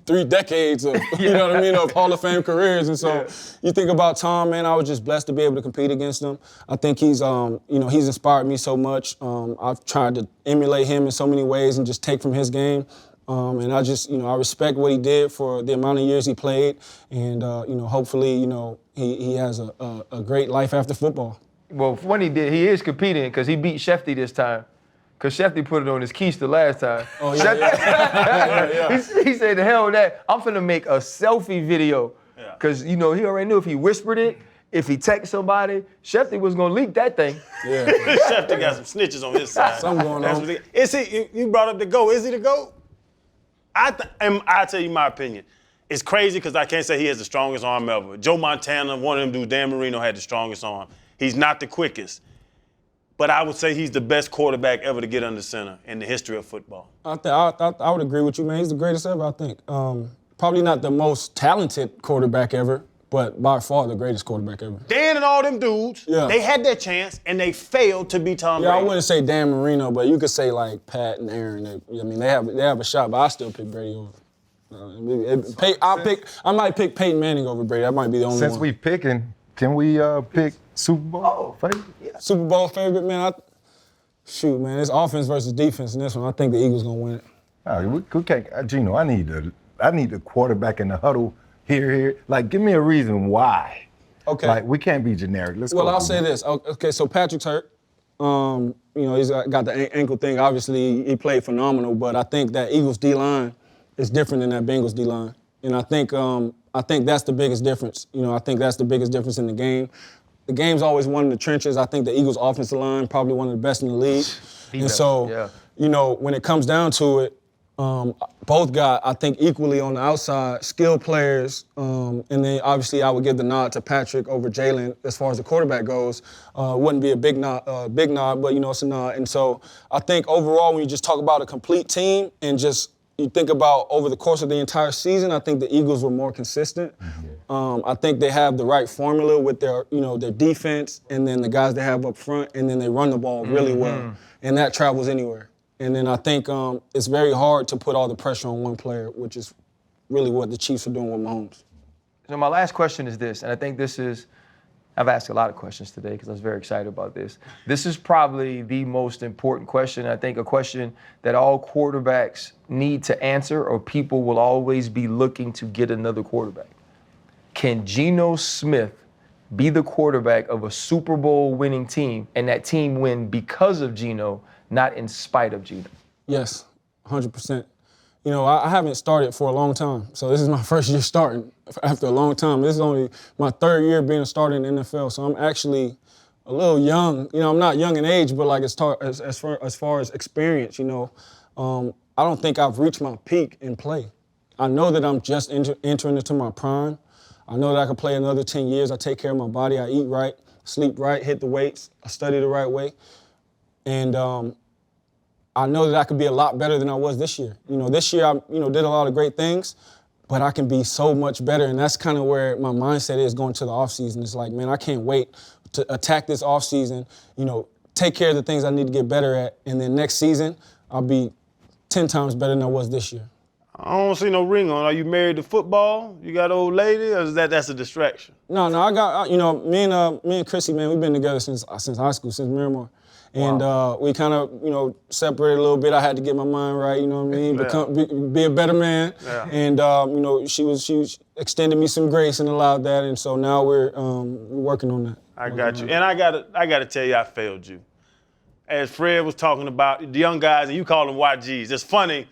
3 decades of, of Hall of Fame careers. And so you think about Tom, man, I was just blessed to be able to compete against him. I think he's, he's inspired me so much. I've tried to emulate him in so many ways and just take from his game. And I just, I respect what he did for the amount of years he played. And, hopefully, he has a great life after football. Well, when he did, he is competing because he beat Shefty this time. Because Shefty put it on his keister last time. Oh, yeah. He said, the hell with that. I'm finna make a selfie video. Because, he already knew if he whispered it, if he texted somebody, Shefty was going to leak that thing. Yeah. Shefty got some snitches on his side. Something going on. Is he, you brought up the GOAT. Is he the GOAT? I'll tell you my opinion. It's crazy because I can't say he has the strongest arm ever. Joe Montana, one of them dudes, Dan Marino, had the strongest arm. He's not the quickest. But I would say he's the best quarterback ever to get under center in the history of football. I would agree with you, man. He's the greatest ever, I think. Probably not the most talented quarterback ever, but by far the greatest quarterback ever. Dan and all them dudes, they had their chance, and they failed to beat Tom Brady. I wouldn't say Dan Marino, but you could say, like, Pat and Aaron. They have a shot, but I still pick Brady over. I might pick Peyton Manning over Brady. That might be the only one. Since we picking, can we pick Super Bowl favorite? Yeah. Super Bowl favorite, man. Man, it's offense versus defense in this one. I think the Eagles gonna win it. We can't, Gino. I need the quarterback in the huddle here. Like, give me a reason why. Okay. Like, we can't be generic. Let's go. Well, I'll say this. Okay, so Patrick's hurt. He's got the ankle thing. Obviously, he played phenomenal, but I think that Eagles D-line is different than that Bengals D-line, and I think that's the biggest difference. I think that's the biggest difference in the game. The game's always won in the trenches. I think the Eagles' offensive line probably one of the best in the league. When it comes down to it, both got, I think, equally on the outside, skilled players. And then, obviously, I would give the nod to Patrick over Jalen as far as the quarterback goes. Wouldn't be a big nod, but, it's a nod. And so I think overall, when you just talk about a complete team and just you think about over the course of the entire season, I think the Eagles were more consistent. I think they have the right formula with their defense and then the guys they have up front, and then they run the ball really well. And that travels anywhere. And then I think it's very hard to put all the pressure on one player, which is really what the Chiefs are doing with Mahomes. So my last question is this, and I think I've asked a lot of questions today because I was very excited about this. This is probably the most important question. I think a question that all quarterbacks need to answer, or people will always be looking to get another quarterback. Can Geno Smith be the quarterback of a Super Bowl winning team, and that team win because of Geno, not in spite of Geno? Yes, 100%. I haven't started for a long time, so this is my first year starting after a long time. This is only my 3rd year being a starter in the NFL, so I'm actually a little young. I'm not young in age, but like as far as experience, I don't think I've reached my peak in play. I know that I'm just entering into my prime. I know that I can play another 10 years. I take care of my body. I eat right, sleep right, hit the weights. I study the right way. And I know that I could be a lot better than I was this year. This year I, did a lot of great things, but I can be so much better. And that's kind of where my mindset is going to the offseason. It's like, man, I can't wait to attack this offseason, take care of the things I need to get better at, and then next season I'll be 10 times better than I was this year. I don't see no ring on. Are you married to football? You got an old lady, or is that's a distraction? No, I got, me and Chrissy, man, we've been together since high school, since Miramar. And we kind of, separated a little bit. I had to get my mind right, you know what I mean? Be a better man. Yeah. And, she was extended me some grace and allowed that. And so now we're working on that. I got you. And I gotta tell you, I failed you. As Fred was talking about the young guys, and you call them YGs. It's funny.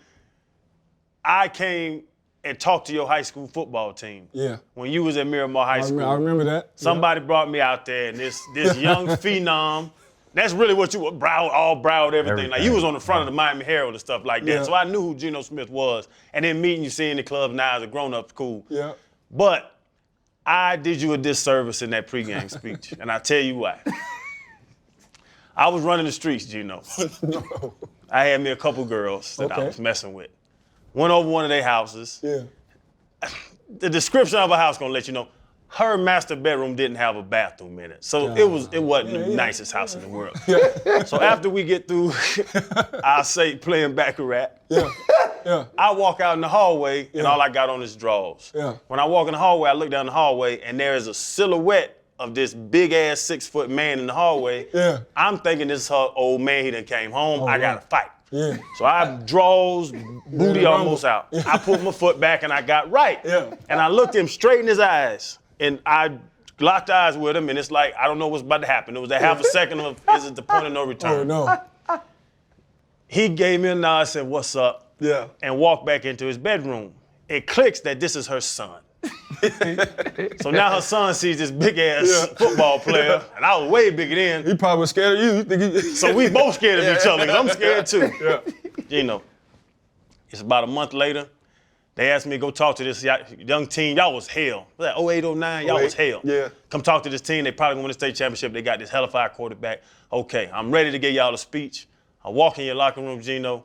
I came and talked to your high school football team. Yeah. When you was at Miramar High School. I remember that. Somebody brought me out there, and this young phenom. That's really what you were, browed everything. Like, you was on the front of the Miami Herald and stuff like that. Yeah. So I knew who Geno Smith was. And then meeting you, seeing the club now as a grown-up, cool. Yeah. But I did you a disservice in that pregame speech, and I'll tell you why. I was running the streets, Geno. No. I had me a couple girls that I Okay. was messing with. Went over one of their houses. Yeah. The description of a house gonna let you know. Her master bedroom didn't have a bathroom in it. So it wasn't the nicest house in the world. So after we get through, I'll say playing Baccarat, Yeah. I walk out in the hallway and all I got on is drawers. Yeah. When I walk in the hallway, I look down the hallway and there is a silhouette of this big ass 6-foot man in the hallway. Yeah. I'm thinking this is her old man, he done came home, I gotta fight. Yeah. So I draws, booty rumble. almost out. I put my foot back and I got right. Yeah. And I looked him straight in his eyes and I locked eyes with him and it's like, I don't know what's about to happen. It was a half a second of, is it the point of no return? Oh, no. He gave me a nod, said, what's up? Yeah. And walked back into his bedroom. It clicks that this is her son. So now her son sees this big ass football player, and I was way bigger then. He probably was scared of you. You think he... So we both scared of each other, 'cause I'm scared too. Yeah. It's about a month later. They asked me to go talk to this young team. Y'all was hell. Was that 08, 09? Y'all was hell. Yeah. Come talk to this team. They probably gonna win the state championship. They got this hellified quarterback. Okay, I'm ready to give y'all a speech. I walk in your locker room, Geno.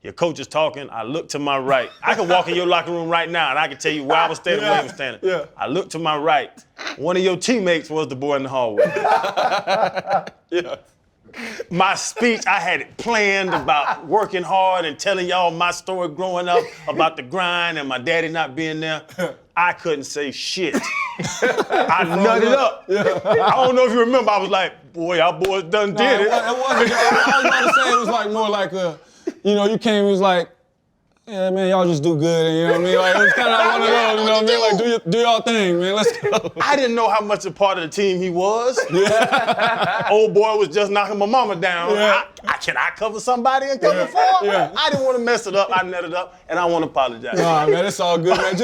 Your coach is talking. I look to my right. I can walk in your locker room right now, and I can tell you where I was standing, where he was standing. Yeah. I look to my right. One of your teammates was the boy in the hallway. Yeah. My speech, I had it planned about working hard and telling y'all my story growing up about the grind and my daddy not being there. I couldn't say shit. I nutted up. I don't know if you remember, I was like, boy, y'all boys done did it. I was about to say it was like more like you came, it was like, yeah, man, y'all just do good, and you know what I mean? Like, it was kind of like one of those, you know what I mean? Like, do y'all thing, man, let's go. I didn't know how much a part of the team he was. Old boy was just knocking my mama down. Yeah. Can I cover somebody and cover for? Yeah. I didn't want to mess it up. I netted up, and I want to apologize. Nah, man, it's all good, man.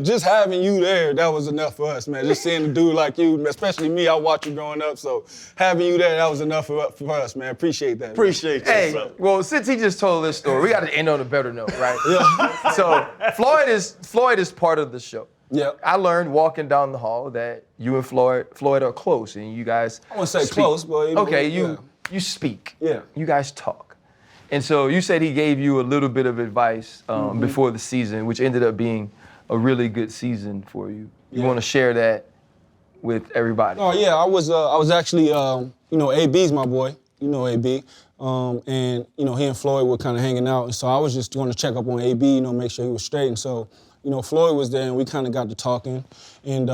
Just having you there, that was enough for us, man. Just seeing a dude like you, especially me, I watched you growing up, so having you there, that was enough for us, man. Appreciate that. Man. Appreciate you. Hey, brother. well, since he just told this story, we got to end on a better note, right? Yeah. So Floyd is part of the show. Yeah. I learned walking down the hall that you and Floyd are close, and you guys. I wouldn't say speak. close, but okay, yeah. you speak. Yeah. You guys talk, and so you said he gave you a little bit of advice before the season, which ended up being a really good season for you. You want to share that with everybody? Oh yeah, I was actually AB's my boy. You know AB. And he and Floyd were kind of hanging out, and so I was just going to check up on AB, make sure he was straight. And so, Floyd was there, and we kind of got to talking, and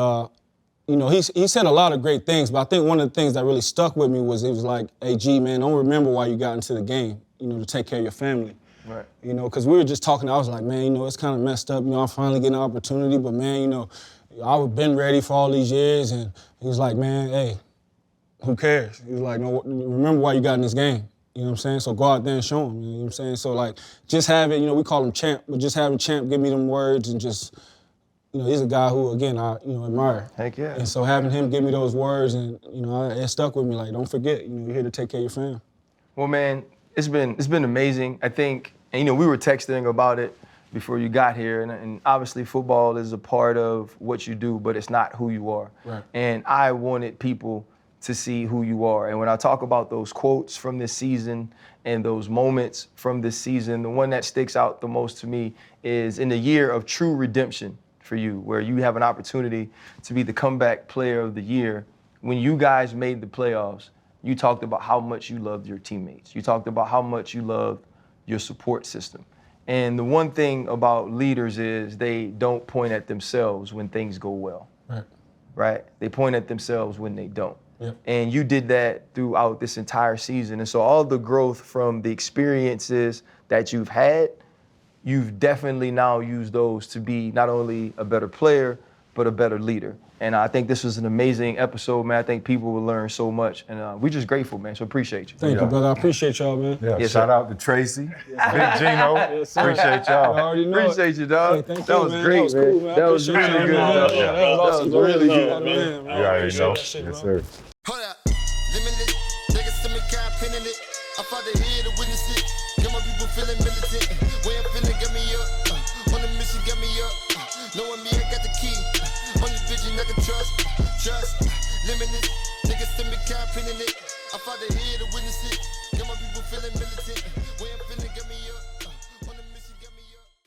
he said a lot of great things. But I think one of the things that really stuck with me was he was like, "Hey, G, man, don't remember why you got into the game, to take care of your family." Right. Because we were just talking. I was like, man, it's kind of messed up. I'm finally getting an opportunity, but man, I've been ready for all these years, and he was like, man, hey, who cares? He was like, no, remember why you got in this game. You know what I'm saying? So go out there and show him, you know what I'm saying? So like, just having, we call him Champ, but just having Champ give me them words and just, he's a guy who, again, I, admire. Heck yeah. And so having him give me those words and, it stuck with me, like, don't forget, you're here to take care of your family. Well, man, it's been amazing. I think, and we were texting about it before you got here, and obviously football is a part of what you do, but it's not who you are. Right. And I wanted people to see who you are. And when I talk about those quotes from this season and those moments from this season, the one that sticks out the most to me is in the year of true redemption for you, where you have an opportunity to be the comeback player of the year. When you guys made the playoffs, you talked about how much you loved your teammates. You talked about how much you loved your support system. And the one thing about leaders is they don't point at themselves when things go well. Right? They point at themselves when they don't. Yep. And you did that throughout this entire season. And so all the growth from the experiences that you've had, you've definitely now used those to be not only a better player, but a better leader. And I think this was an amazing episode, man. I think people will learn so much. And we're just grateful, man. So appreciate you. Thank you, brother. I appreciate y'all, man. Yeah, Yes, shout sir. out to Tracy, Big Gino. sir. Appreciate I y'all. already know it. Appreciate you, dog. Hey, thank that you, was man. great, That was cool, man. I That was appreciate really you, good, man. dog. Yeah, That was awesome. really good. Man, man. You already know. That shit, Yes, bro. sir. Hold up. Limitless. Niggas to me, can't pin in it. I fought the head to witness it. Got my people feeling militant. Way I'm feeling, get me up. On the mission, get me up. Knowing me, I got the key. Only vision I can trust. Trust. Limitless. Niggas to me, can't pin in it. I fought the head to witness it.